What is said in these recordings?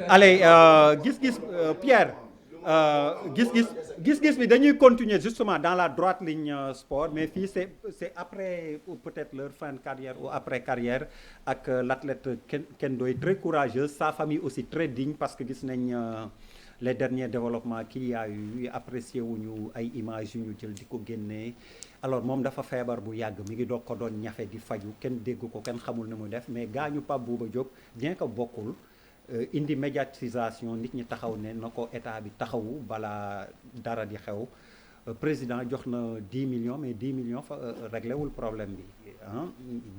allez gis-gis Pierre gis-gis bi dañuy continuer justement dans la droite ligne sport mais fii c'est après ou peut-être leur fin de carrière ou après carrière ak l'athlète Ken Ndoye très courageuse sa famille aussi très digne parce que gis nañ les derniers développements qu'il y a eu apprécié wuñu ay images yu ñu jël di ko génnee alors moom dafa feebar bu yàgg mi ngi doog ko doon ñafe di faju kenn dégg ko kenn xamul ni muy def mais gaañu Pape Bouba Diop bien que bokkul indi médiatisation nit ñi taxaw ne na ko état bi taxawu balaa dara di xew président jox na 10 millions mais 10 millions fa réglé wul problème bi ah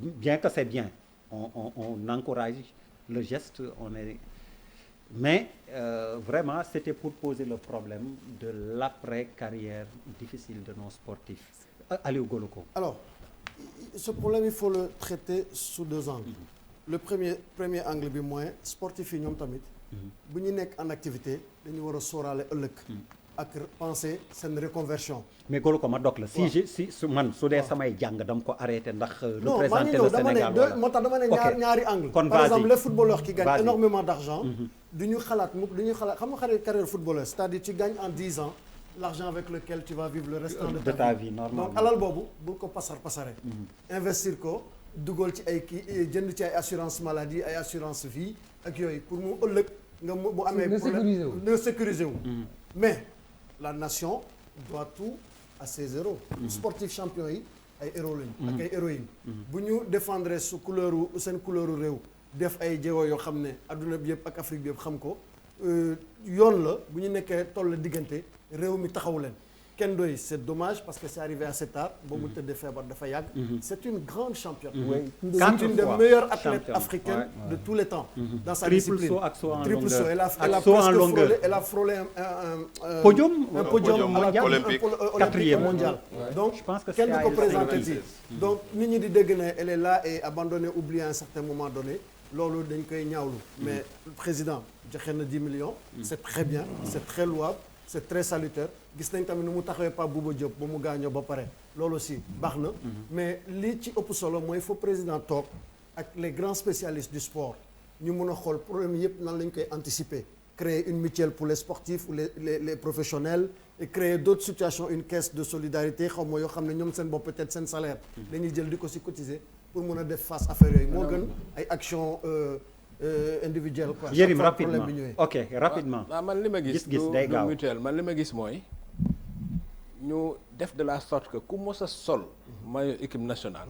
bien que c'est bien on encourage le geste on est mais vraiment c'était pour poser le problème de l'après-carrière difficile de nos sportifs Aliou Goloko. Alors ce problème il faut le traiter sous deux angles. Le premier angle bi mooy sportif yi ñoom tamit bu ñu nekk en activité dañu war a sóoraale ëllëg ak penser seen reconversion. mais góor ko ma dog la si man su dee samay jàng dam ko arrêté ndax représenter le Sénégal wala moo tax dama ne ñaari angle par exemple les footballeurs qui gagnent énormément d'argent du ñu xalaat xam nga carrière footballeur c'est-à-dire tu gagnes en 10 ans l'argent avec lequel tu vas vivre le restant de ta vie normalement. Donc alal boobu bul ko pasare investir ko dugal ci ay kii jënd ci ay assurance maladie ay assurance vie ak yooyu pour mu ëllëg nga mu amee problème de sécuriser wu mais la nation doit tout à ses héros sportif champion yi ay héros lañu ak ay héroïnes bu ñu défendre su seen couleuru réew def ay jéego yoo xam ne adduna bi yëpp ak Afrique bi yëpp xam ko yoon la bu ñu nekkee toll diggante réew mi taxaw leen Ken Ndoye c'est dommage parce que c'est arrivé assez tard ba mu tëddee feebar dafa yàgg c'est une grande championne c'est une des meilleures athlètes africaines de tous les temps dans sa discipline triple saut elle a frôlé un podium olympique mondial donc kenn du ko présenté ci donc nit ñi di dégg ne elle est là et abandonnée oubliée à un certain moment donné loolu dañ koy ñaawlu mais le président joxe na 10 millions c'est très bien c'est très louable c'est très salutaire gis nañ tamit nu mu taxawee Pape Bouba Diop ba mu gaañoo ba pare loolu aussi baax na mais li ci ëpp solo mooy faut président toog ak les grands spécialistes du sport ñu mën a xool problème yëpp nan lañ koy anticiper créer une mutuelle pour les sportifs ou les professionnels et créer d'autres situations une caisse de solidarité xaw ma yoo xam ne ñoom seen bopp peut-être seen salaire dañuy jël di ko si cotiser pour mën a def face affaire yooyu moo gën ay actions individuel quoi. Yérim rapidement ok rapidement. man li ma gis gis day gaaw mutuel man li ma gis mooy ñu def de la sorte que ku mos a sol maillot équipe nationale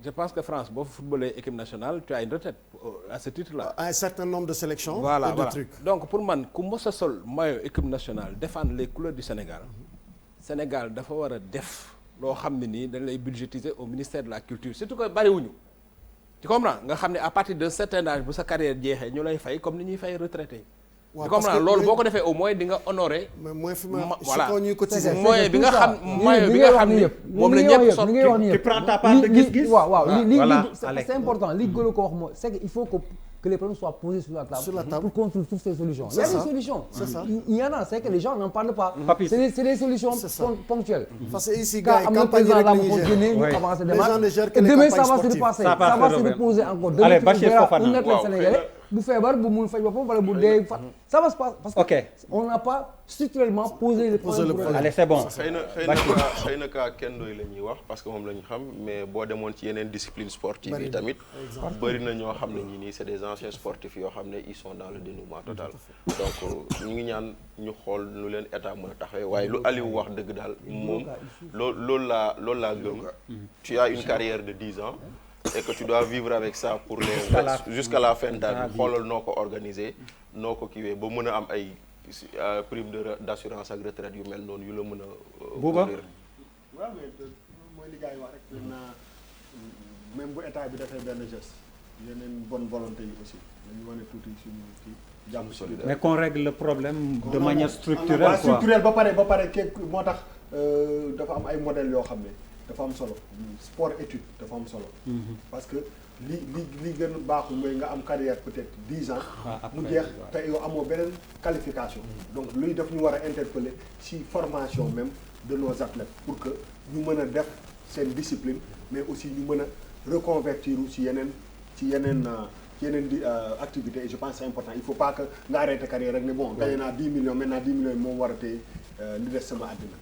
je pense que France boo fa footballé équipe nationale tu as une retraite à ce titre là. Un certain nombre de sélections. Voilà, et de trucs. Donc pour man ku mos a sol maillot équipe nationale défendre les couleurs du Sénégal Sénégal dafa war a def loo xam ne nii dañ lay budgétiser au ministère de la culture surtout que bariwuñu. Tu comprends nga xam ne à partir de certain âge bu sa carrière jeexee ñu lay fay comme ni ñuy fay retraité. tu comprends loolu boo ko defee au moins di nga honorer. mooy fi voilà ñuy cotiser. moyen bi nga xam moyen bi nga xam ni moom la ñëpp sotti. tu prends ta part de gis-gis. waaw li voilà c'est important li gën a ko wax mooy c'est que il faut que les problèmes soient posés sur la table pour construire toutes ces solutions. Il y a des solutions. C'est ça. Il y en a, c'est que les gens n'en parlent pas. Papis. C'est des solutions ponctuelles. Parce que ici gars yi Quand campagne rek la ñuy ñu gérer. avancer Les gens ne gèrent que les demain campagnes ça va se sportives. repasser. Ça va Ça va se se reposer encore. Demain Allez, tu Bachir verras Fofana. un athlète sénégalais bu feebar bu mun faj boppam wala bu dee fa ça va se passer parce que Ok. on n'a pas structurellement posé le problème. Allez c'est bon. xëy na kaa Ken Ndoye la ñuy wax parce que moom la ñu xam mais boo demoon ci yeneen discipline sportive yi tamit bëri na ñoo xam ne ñi nii c'est des anciens sportifs yoo xam ne ils sont dans le dénouement total donc ñu ngi ñaan ñu xool nu leen état mën a taxawee waaye lu Aliou wax dëgg daal moom loolu laa gëm tu as une carrière de 10 ans et que tu dois vivre avec ça pour jusqu'à la fin daal xoolal noo ko organiser noo ko kiiwee ba mën a am ay prime d'assurance ak retraite yu mel noonu yu la mën a Bouba waaw mais mooy li gars yi wax rek naa même bu état bi defee benn geste yeneen bonne volonté yi aussi dañu wane tuuti suñu kii jàmm solidaire mais qu'on règle le problème de Non, manière non, structurelle voilà, quoi. structurelle ba pare moo tax dafa am ay modèles yoo xam ne dafa am solo sport étude dafa am solo parce que li gën baaxul mooy nga am carrière peut-être 10 ans mu jeex te yow amoo beneen qualification donc luy def ñu war a interpeller ci formation même de nos athlètes pour que ñu mën a def seen discipline mais aussi ñu mën a reconvertir ci yeneen ci yeneen di activité et je pense c'est important il faut pas que nga arrêté carrière rek ne bon gagné naa 10 millions maintenant 10 millions moom war a téye li des sama àddina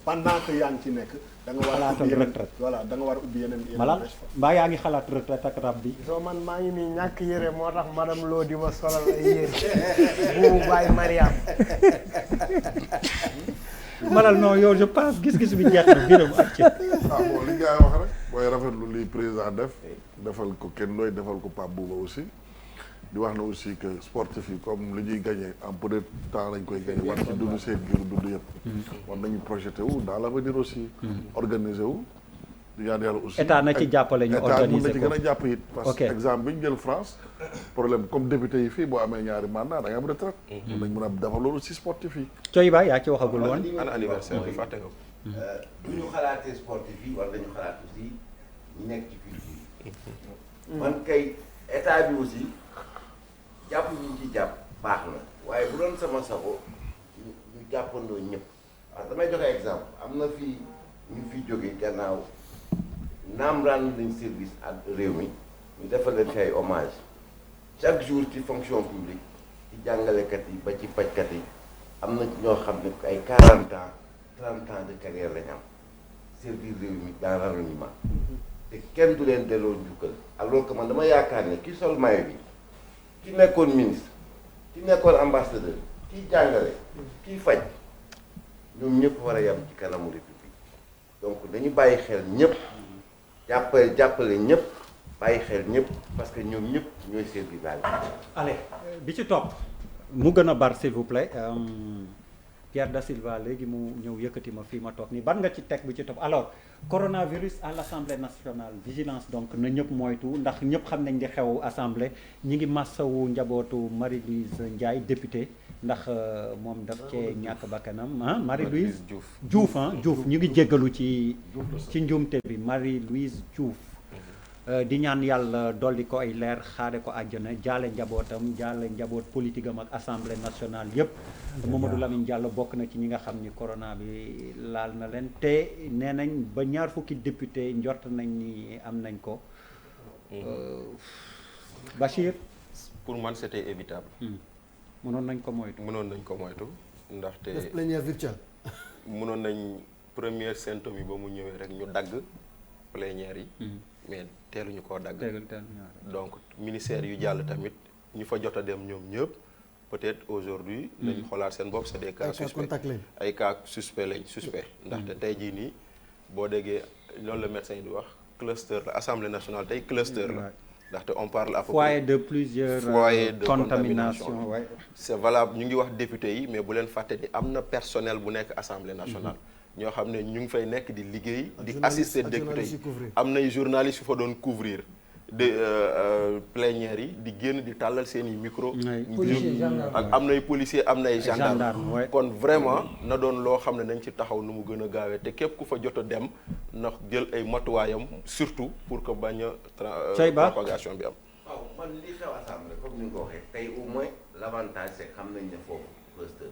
pendant que yaa ngi ci nekk da nga war a ubbi yeneen voilà da nga war a ubbi yeneen Malal mbaa yaa ngi xalaat retraite ak rab bi soo man maa ngi nii ñàkk yére moo tax madame Lo di ma solal ay yére bu bàyyi Mariam Malal non yow je pense gis-gis bi jeex na biram ak ci bon li ngay wax rek mooy rafetlu li président defal ko kenn looy defal ko Pape Bouba aussi di wax na aussi que sportif yi comme li ñuy gagné en peu de temps lañ koy gagné war ci dund seen giiru dund yëpp war nañu projeté wu dans l'avenir aussi organiser wu di ñaan yàlla aussi état na ci jàppale ñu organiser état mën na ci gën a jàpp it parce que exemple bi ñu jël France problème comme député yi fii boo amee ñaari mandat da nga am retraite nañ mën a defal loolu si sportif yi Coy Ba yaa ci waxagul woon an anniversaire bi fàtte nga ko bu ñu xalaatee sportif yi war nañu xalaat aussi ñu nekk ci culture man kay état bi aussi jàpp ñu ci jàpp baax na waaye bu doon sama sago ñu jàppandoo ñëpp waaw damay joxe exemple am na fii ñu fi jóge gannaaw naam rendre nañ service ak réew mi ñu defal leen fi ay hommage chaque jour ci fonction publique ci jàngalekat yi ba ci pajkat yi am na ñoo xam ne ay 40 ans 30 ans de carrière lañ am servir réew mi dans l'anonymat te kenn du leen delloo njukkal alors que man dama yaakaar ne ki sol maillot bi ki nekkoon ministre ki nekkoon ambassadeur kiy jàngale kiy faj ñoom ñëpp war a yam ci kanamu république donc dañu bàyyi xel ñëpp jàppale ñëpp bàyyi xel ñëpp parce que ñoom ñëpp ñooy servir daal. allez bi ci topp mu gën a bar s'il vous plaît Pierre Da Silva léegi mu ñëw yëkkati ma fii ma toog nii ban nga ci teg bi ci topp alors coronavirus à l'Assemblée nationale vigilance donc na ñëpp moytu ndax ñëpp xam nañ di xew assemblée ñi ngi massawu njabootu Marie-Louise Ndiaye député ndax moom daf cee ñàkk bakkanam Marie-Louise Diouf Diouf ñu ngi jéggalu ci njuumte bi Marie-Louise Diouf di ñaan yàlla dolli ko ay leer xaare ko àjjana jaale njabootam jaale njaboot politique am ak assemblée nationale yépp Mamadou Lamine Diallo bokk na ci ñi nga xam ni corona bi laal na leen te nee nañ ba ñaar fukki député njort nañ ni am nañ ko Bachir pour man c'était évitable mënoon nañ ko moytu ndaxte def plénière virtuelle mënoon nañ première symptôme yi ba mu ñëwee rek ñu dagg plénière yi mais teeluñu koo dagg donc ministère yu jàll tamit ñu fa jot a dem ñoom ñëpp peut-être aujourd'hui nañu xoolaat seen bopp c'est des cas suspects ay cas suspect ndaxte tey jii nii boo déggee loolu la médecin yi di wax cluster la Assemblée nationale tey cluster la ndaxte on parle à peu près foyer de plusieurs foyers de contamination c'est valable ñu ngi wax député yi mais bu leen fàtte ni am na personnel bu nekk Assemblée nationale ñoo xam ne ñu ngi fay nekk di liggéey di assister député yi am nay journalistes yu fa doon couvrir de plénière yi di génn di tàllal seen i micro ak am nay policiers am nay gendarme kon vraiment na doon loo xam ne nañ ci taxaw nu mu gën a gaawee te képp ku fa jot a dem ndax jël ay matuwaayam surtout pour que bañ a propagation bi am waaw man li xew assemblée comme ni nga ko waxee tey au moins l'avantage c'est xam nañ ne foofu cluster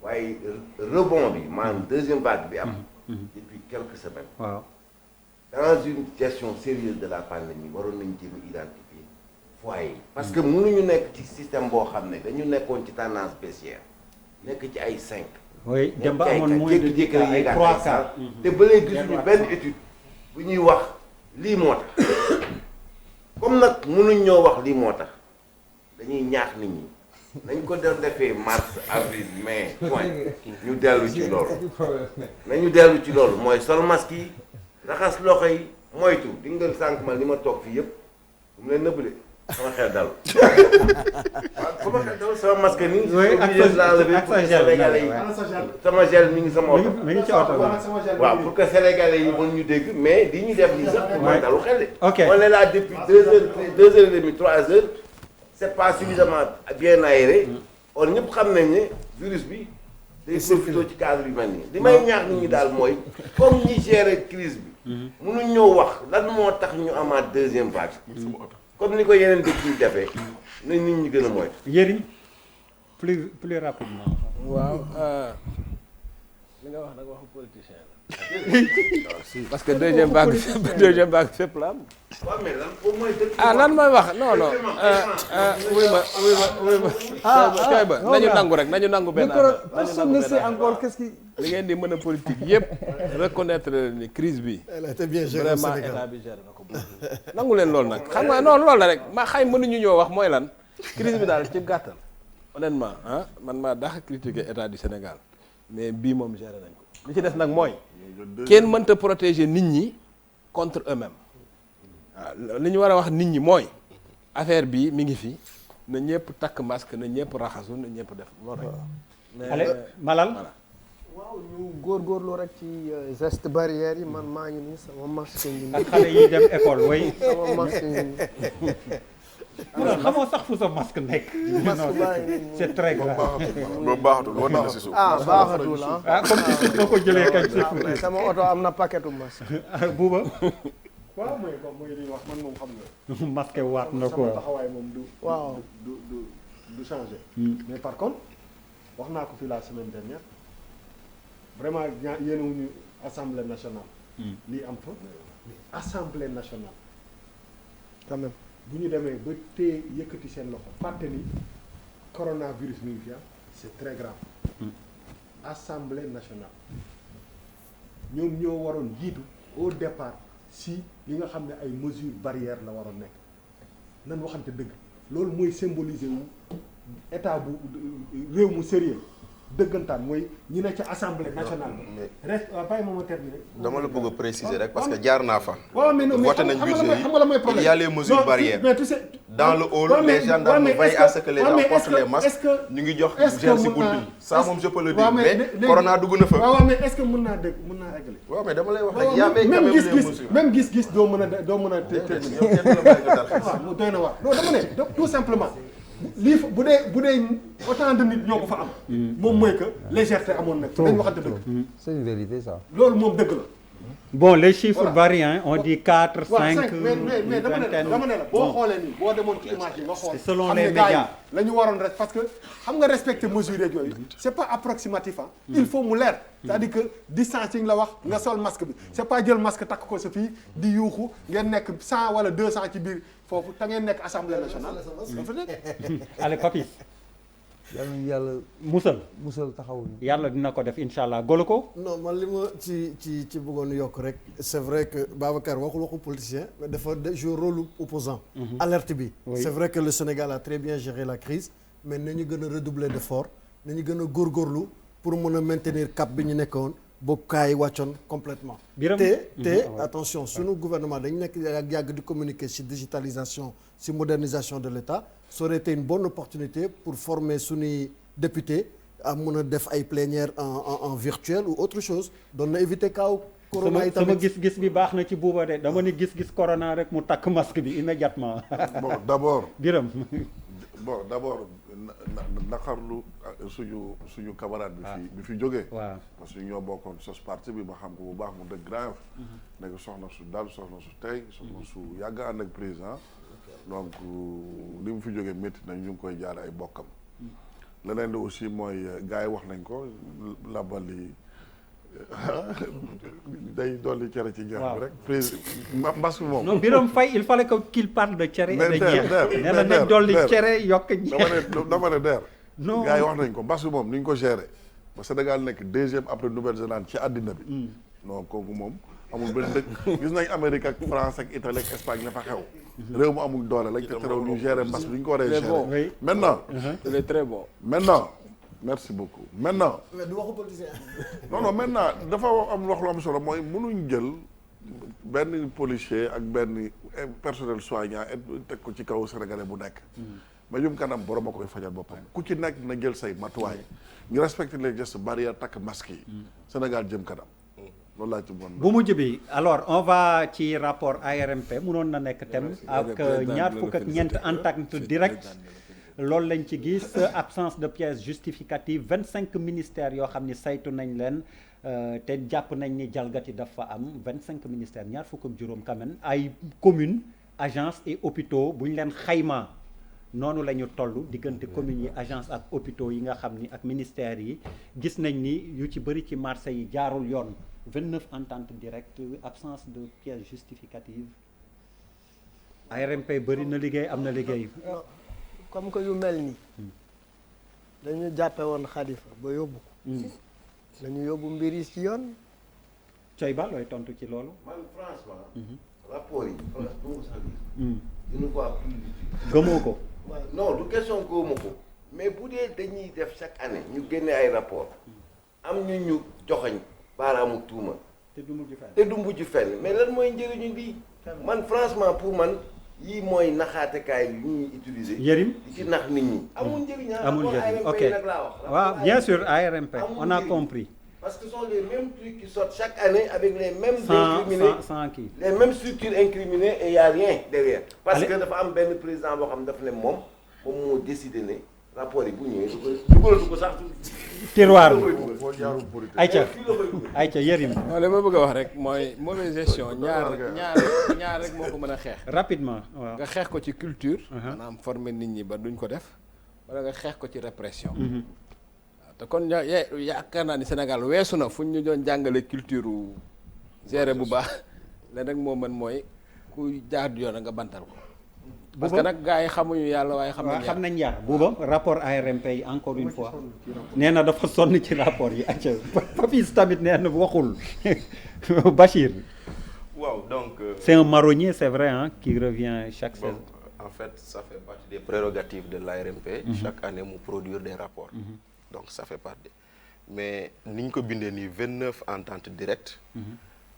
waaye rebond bi maanaam deuxième vague bi am depuis quelques semaines waaw dans une gestion sérieuse de la pandémie waroon nañ jéem a identifier foyer parce que mënuñu nekk ci système boo xam ne dañu nekkoon ci tendance baissière nekk ci ay 5 oui dem ba amoon moins de jékki-jékki ay 3 cas te ba léegi gisuñu benn étude bu ñuy wax lii moo tax comme nag mënuñ ñoo wax lii moo tax dañuy ñaax nit ñi nañ ko doon defee mars avril mai juin ñu dellu ci loolu nañu dellu ci loolu mooy sol masque yi raxas loxo yi moytu di nga sànq ma li ma toog fii yëpp bu mu leen nëbbale sama xel dal waaw sama xel dal sama masque nii sama gel mi ngi sama oto waaw pour que sénégalais yi mën ñu dégg mais di ñu def nii sax mooy dalu xel de on est là depuis 2 heures et demie 3 heures c'est pas suffisamment bien aéré on ñëpp xam nañ ne virus bi day profité ci cadre yu mel nii li may ñaax nit ñi daal mooy comme ñi gérer crise bi mënuñ ñoo wax lan moo tax ñu amaat deuxième vague comme ni ko yeneen dëkk yi defee na nit ñi gën a mooy Yérim plus rapidement waaw li nga wax nag waxu politicien la parce que deuxième vague fépp la am. waaw mais lan au moins lan may wax non wuy ma kay ba nañu nangu benn personne ne sait encore qu'est-ce qui li ngeen di mën a politique yëpp reconnaître ni crise bi vraiment état bi géré na ko nangu leen loolu nag xam nga noonu loolu la rek ma xay mënuñu ñoo wax mooy lan crise bi daal ci gàttal honnêtement man maa dax critiquer état du Sénégal mais bii moom géré nañ ko li ci des nag mooy kenn mënta protéger nit ñi contre eux-mêmes waaw li ñu war a wax nit ñi mooy affaire bi mi ngi fi na ñëpp takk masque na ñëpp raxasu na ñëpp def loolu rek. allez Malal. waaw ñu góorgóorlu rek ci geste barrière yi man maa ngi nii sama masque ngi ak xale yi dem école way sama masque ngi xamoo sax fu sa masque nekk. masque baa ngi nii c'est très grave. boobu baaxatul war na si suuf. baaxatul comme ci suuf nga ko jëlee kañ ci suuf. sama oto am na paquetu masque. Buuba. waaw mooy comme mooy li wax man moom xam nga. masque waat na ko sama taxawaay moom waaw du changé. mais par contre wax naa ko fii la semaine dernière vraiment yéenewuñu assemblée nationale. lii am fa mais assemblée nationale. quand même bu ñu demee ba téye yëkkati seen loxo fàtte ni coronavirus mi ngi fi c'est très grave. assemblée nationale ñoom ñoo waroon jiitu au départ si li nga xam ne ay mesures barrières la waroon nekk nan waxante dëgg loolu mooy symboliser wu état bu réew mu sérieux dëggantaan mooy ñi ne ca assemblée nationale ba. bàyyi ma terminer. dama la bëgg a préciser rek parce que jaar naa fa. waaw mais non mais voté nañ budget yi xam nga la mooy problème. il y a les mesures barrières. mais tu sais dans le hall les gendarmes veillent à ce que les gens portent les masques. ñu ngi jox gel si bunt bi. ça moom je peux le dire mais corona dugg na fa. waaw mais est-ce que mën naa dégg mën naa eggale. waaw mais dama lay wax rek y avait quand même les mesures. même gis-gis doo mën a terminer. waaw doy na waar non dama ne tout simplement. lii bu dee autant de nit ñoo ko fa am. moom mooy que légèreté amoon nag. dañ waxante dëgg. c'est une vérité ça. loolu moom dëgg la. bon les chiffres varient hein, on dit 4 5. mais dama ne la boo xoolee nii boo demoon ci image yi nga xool. selon les médias la ñu waroon rek parce que xam nga respecter mesures yeeg yooyu. c'est pas approximatif ah. il faut mu leer. c'est-à-dire que distancing la wax nga sol masque bi c'est pas jël masque takk ko sa fii di yuuxu ngeen nekk 100 wala 200 ci biir foofu te ngeen nekk assemblée nationale. allez Papis. yàlla musal taxawuñu. yàlla dina ko def incha allah golo ko. non man li ma ci bëggoon yokk rek c'est vrai que Babacar waxu politicien mais dafa jouer rôle opposant alerte bi. C'est vrai que le Sénégal a très bien géré la crise mais nañu gën a redoubler d'effort nañu gën a góorgóorlu pour mën a maintenir cap bi ñu nekkoon ba kaay wàccoon complètement te attention sunu gouvernement dañu nekk yàgg di communiquer ci digitalisation ci modernisation de l'État ça aurait été une bonne opportunité pour former suñuy député à mën a def ay plénières en virtuel ou autre chose doon na éviter kaw corona yi tamit sama gis-gis bi baax na ci buuba de dama ni gis-gis corona rek mu takk masque bi immédiatement. bon d'abord Biram d'abord naqarlu suñu camarade bi fi jógee. waaw parce que ñoo bokkoon sos parti bi ma xam ko bu baax mu dëgg grave. nekk soxna su dal soxna su tey soxna su yàgg ànd ak président donc li mu fi jógee métti nañ ñu ngi koy jaare ay bokkam. leneen li aussi mooy gars yi wax nañ ko labali day dolli cere ci ñeex bi rek. président mbas bi moom. non Birame Faye il fallait qu'il parle de cere et de ñeex. nee na nañ dolli cere yokk ñeex. dama ne der. non gars yi wax nañ ko mbas bi moom ni ñu ko gérer ba Sénégal nekk deuxième après Nouvelle-Zélande ci àddina bi. non kooku moom amul benn dëkk gis nañ Amérique ak France ak Italie ak Espagne la fa xew. réew mu amul doole lañ te terew ñu gérer mbas bi ñu ko waree gérer. maintenant. il est très bon. maintenant. merci beaucoup maintenant. mais du waxu politicien. non maintenant dafa am wax lu am solo mooy mënuñ jël benn policier ak benn personnel soignant teg ko ci kaw sénégalais bu nekk. mais jëm kanam borom a koy fajal boppam ku ci nekk na jël say matuwaay ñu respecter les gestes barrières takk masque yi. Sénégal jëm kanam. loolu laa ci bon. bu mujj bi alors on va ci rapport ARMP mënoon na nekk thème ak ñaar fukk ak ñeent entente direct. loolu lañ ci gis absence de pièces justificatives 25 ministères yoo xam ni saytu nañ leen te jàpp nañ ni jalgati dafa am 25 ministères ñaar fukk ak juróom quand même ay communes agences et hôpitaux bu ñu leen xaymaa noonu la ñu toll diggante communes yi agences ak hôpitaux yi nga xam ni ak ministères yi gis nañ ni yu ci bëri ci marché yi jaarul yoon 29 ententes directes absence de pièces justificatives ARMP bëri na liggéey am na liggéey. comme que yu mel nii. dañu jàppe woon Khalifa ba yóbbu ko. dañu yóbbu mbir yi ci yoon. Coy Ba looy tontu ci loolu. man franchement. rapport yi France du ma sax gis. je ne vois plus du tout. gëmoo ko. non du question gëmoo ko mais bu dee dañuy def chaque année ñu génne ay rapport am ñu joxañ baaraamu tuuma. te du mujj fenn te du mujj fenn mais lan mooy njëriñu lii. man franchement pour man yii mooy naxaatekaay yu ñuy utiliser. Yérim di ci nax nit ñi. amul njëriñ amul njëriñ ok nag laa wax. waaw bien sûr ARMP on a compris. parce que ce sont les mêmes trucs qui sortent chaque année avec les mêmes incriminés sans qui les mêmes structures incriminées et il y a rien derrière. parce que dafa am benn président boo xam dafa ne moom moo décidé ne rapport yi bu ñëwee dugalatu ko sax. tiroir bi ayca Yérim. non li ma bëgg a wax rek mooy mauvaise gestion ñaar rek moo ko mën a xeex. rapidement waaw nga xeex ko ci culture. maanaam former nit ñi ba duñ ko def wala nga xeex ko ci répression. te kon yaakaar naa ni Sénégal weesu na fu ñu doon jàngale culture gérer bu baax la nag moo mën mooy ku jaar yoon nga bantal ko. parce que nag gars yi xamuñu yàlla waaye xam nañ yàlla buuba rapport ARMP yi encore une fois nee na dafa sonn ci rapport yi acca Papis tamit nee na waxul Bachir. waaw donc. c'est un marronnier c'est vrai hein qui revient chaque saison. En fait ça fait partie des prérogatives de l'ARMP. Chaque année mu produire des rapports. Donc ça fait partie mais ni ñu ko bindee nii 29 ententes directes.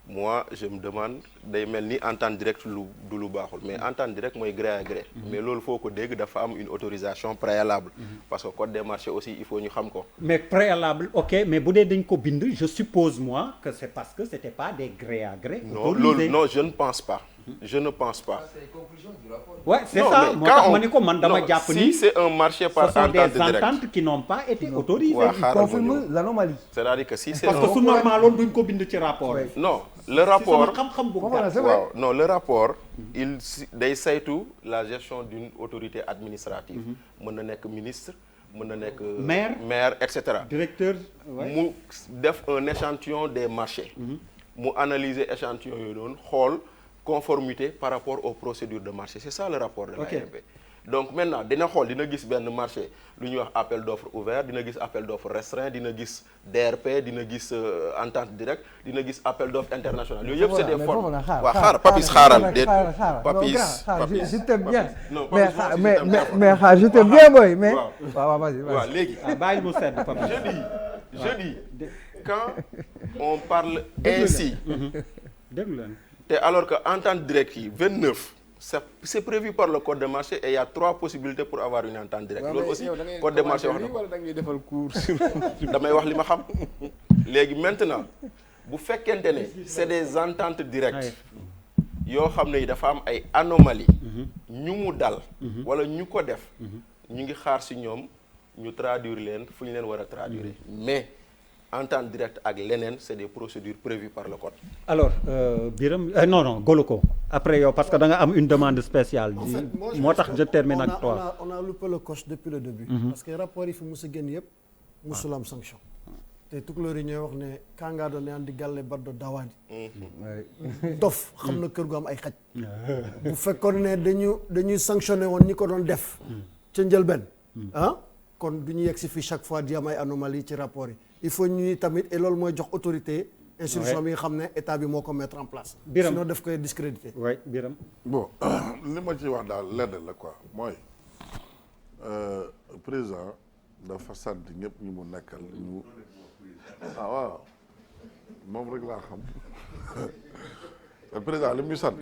Moi je me demande day mel ni entente directe du lu baaxul mais entente directe mooy gré à gré. mais loolu foo ko dégg dafa am une autorisation préalable. parce que code des marchés aussi il faut ñu xam ko. mais préalable ok mais bu dee dañ ko bind je suppose moi que c'est parce que c'était pas des gré à gré. non loolu non je ne pense pas. je ne pense pas. Ouais, c'est ça. Moo tax ma ni ko man dama jàpp ni si c'est un marché par entente directe. Ce sont des ententes qui n'ont pas été autorisées. Ils confirment l'anomalie. C'est-à-dire que si c'est parce que su normal loolu duñ ko bind ci rapport. Non, le rapport si sama xam-xam bu gàtt. waaw non le rapport il day saytu la gestion d'une autorité administrative. mën na nekk ministre. mën na nekk maire et cetera. directeur mu def un échantillon des marchés. mu analyser échantillon yooyu doon xool. conformité par rapport aux procédures de marché c'est ça le rapport de l'ARMP. Donc maintenant dina xool dina gis benn marché lu ñuy wax appel d'offres ouvert dina gis appel d'offres restreint dina gis DRP dina gis entente directe dina gis appel d'offres international yooyu yëpp c'est des formes waaw xaar Papis xaaral déet Papis je t'aime bien mais xaar je t'aime bien boy mais waaw waaw léegi bàyyi mu sedd Papis je dis quand on parle ainsi déglu leen te alors que entente directe yi 29 c'est prévu par le code de marché et il y a 3 possibilités pour avoir une entente directe. loolu aussi code de marché wax na ko wala da ngay defal cours. damay wax li ma xam léegi maintenant bu fekkente ne c'est des ententes directes yoo xam ne dafa am ay anomalies. ñu mu dal. wala ñu ko def. ñu ngi xaar ci ñoom ñu traduire leen fu ñu leen war a traduire mais. entente directe ak leneen c'est des procédures prévues par le code. Alors Birame non Goloko après yow parce que da nga am une demande spéciale. En fait, moo tax je termine ak toi. on a loupé le coche depuis le début. Parce que rapport yi fi mos a génn yëpp mosul am sanction. te tukulóor yi ñooy wax ne kàngaa doon ne andi gàlle baddo dawaani. dof xam na kër gu am ay xaj. bu fekkoon ne dañuy sanctionné woon ñi ko doon def. ca njëlbeen. kon du ñu yegg si fii chaque fois di am ay anomalies ci rapport yi. il faut ñuy tamit et loolu mooy jox autorité institution bi nga xam ne état bi moo ko mettre en place. Birame sinon daf koy discréditer. oui Birame. bon li ma ci wax daal lenn la quoi mooy président dafa sant ñëpp ñu mu nekkal ñu waaw moom rek laa xam président li muy sant.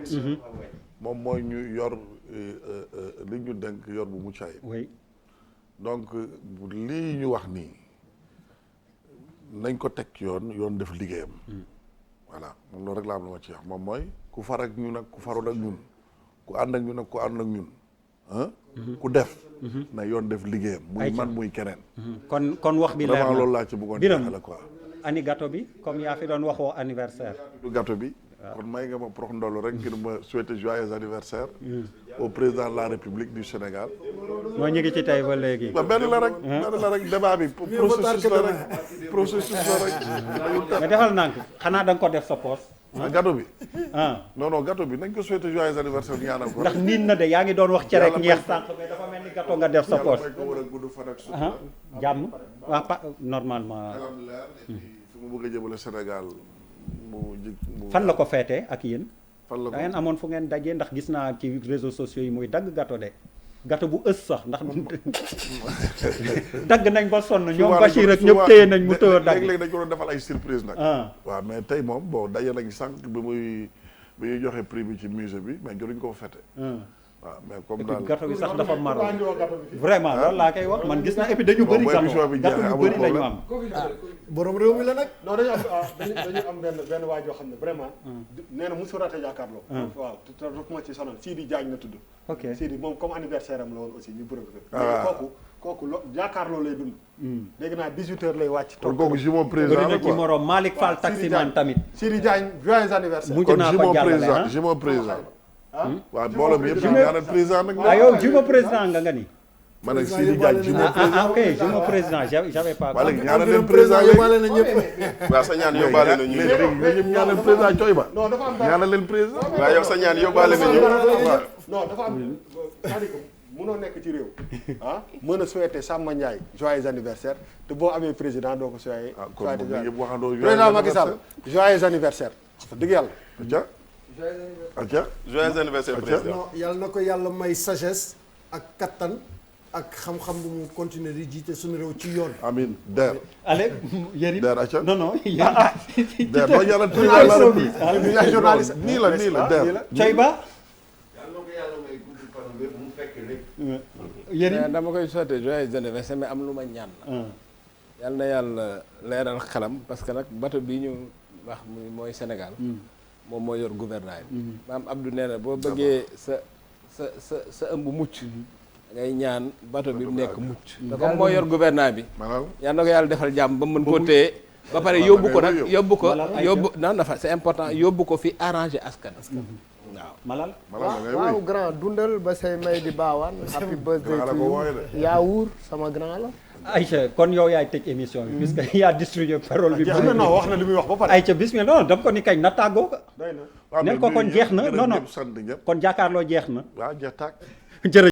moom mooy ñu yor li ñu denk yor bu mucc ayib. oui donc lii ñu wax nii. nañ ko teg yoon def liggéeyam. voilà moom loolu rek laa am lu ma ci wax moom mooy ku far ak ñun ak ku farul ak ñun ku ànd ak ñun ak ku ànd ak ñun ku def. na yoon def liggéeyam. muy man muy keneen. kon wax bi leer na vraiment loolu laa ci bëggoon Birame quoi. ani gâteau bi comme yaa fi doon waxoo anniversaire. du gâteau bi. kon may nga ma prox ndollu rek ngir ma souhaiter joyeux anniversaire. au président de la République du Sénégal. moo ñu ngi ci tey ba léegi. benn la rek débat bi processus la rek. mais defal naa ko xanaa da nga ko def sa poos. gâteau bi. non gâteau bi nañ ko souhaité joyeux anniversaire ñaanal ko. ndax niin na de yaa ngi doon wax cere ak ñeex sànq mais dafa mel ni gâteau nga def sa poos. jàmm waaw normalement. alhamdulilah fi mu bëgg a jëmale Sénégal fan la ko feetee ak yéen. fan la ko da ngeen amoon fu ngeen dajee ndax gis naa ci réseaux sociaux yi muy dagg gâteau de. gâteau bu ës sax ndax dagg nañ ba sonn ñoom Bachir ak ñëpp téye nañ mu tëw a dagg léegi dañ ko doon defal ay surprise nag waaw mais tey moom bon daje nañ sànq bi ñuy joxe prix bi ci musée bi mais jotuñ ko fa fete waaw mais comme daal gâteau bi sax dafa maro vraiment loolu laa koy wax man gis naa et puis dañu bëri gâteau yu bëri la ñu am borom réew mi la nag non dañu am benn waay joo xam ne vraiment nee na mosu raté jàkkaarloo waaw te daf ma ci sonal Sidi Diagne na tudd ok Sidi moom comme anniversaire am la woon aussi ñu profité kooku jàkkaarloo lay dund léegi naa 18h lay wàcc toog kooku jumeau président bëri na ci morom Malick Fall taximan tamit Sidi Diagne joyeux anniversaire mujj naa ko jàllale jumeau président waaw mbooloo bi yëpp ñaanal président nag yow jumeau président nga ni man ak Sidi Diagne jumeau président ok jumeau président j'avais pas léegi ñaanal leen président yóbbaale na ñëpp waaw sa ñaan yóbbaale na ñu ñëpp ñaanal président Coy Ba non dafa am ñaanal leen président waaw yow sa ñaan yóbbaale na ñu non dafa am c'est-à-dire que mënoo nekk ci réew mën a souhaiter Samba Ndiaye joyeux anniversaire te boo amee président doo ko souhaiter président Macky Sall joyeux anniversaire dëgg yàlla joyeux anniversaire président non yàlla na ko yàlla may sagesse ak kattan ak xam-xam bu mu continuer di jiite suñu réew ci yoon. amiin der. allez Yérim der acca non non. der doo yàlla président journaliste nii la der. Coy Ba. yàlla na ko yàlla may gudd fan wér mu fekk lépp. Yérim dama koy souhaiter joyeux anniversaire mais am lu ma ñaan. yàlla na yàlla leeral xelam parce que nag bateau bii ñu wax mooy Sénégal. moom moo yor gouvernement bi. maam Abdou nee na boo bëggee sa ëmb mucc. ngay ñaan bateau bi mu nekk mucc. te comme moo yor gouvernement bi. yal na ko yàlla defal jàmm ba mën koo téye. ba pare yóbbu ko nag yóbbu non dafa c'est important yóbbu ko fi arranger askan. waaw Malal. waaw grand dundal ba say may di baawaan. happy birthday to you Yaour sama grand la. Aïcha kon yow yaay tëj émission bi. puisque yaa distribué parole bi. non wax na li muy wax ba pare. Aïcha bismillah non dama ko ni kañ na tàggoo ko. doy na nel ko kon jeex na non non kon jàkkaarloo jeex na. waaw jeex tàkk. jërëjëf.